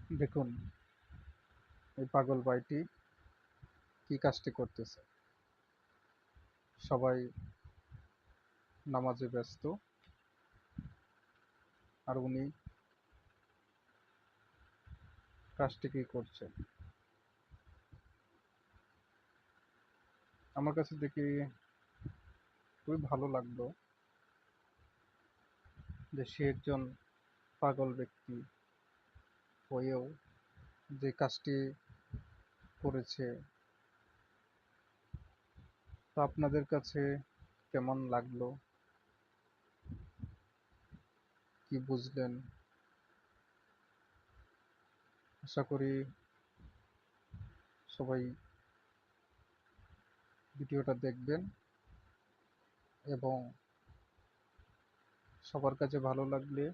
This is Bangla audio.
দেখুন, এই পাগল ভাইটি কি কাজটি করতেছে। সবাই নামাজে ব্যস্ত, আর উনি কাজটি কি করছে। আমার কাছে দেখি খুবই ভালো লাগলো যে সে একজন পাগল ব্যক্তি হয়েও যে কাজটি করেছে। তো আপনাদের কাছে কেমন লাগলো, কি বুঝলেন? আশা করি সবাই ভিডিওটা দেখবেন এবং সবার কাছে ভালো লাগলে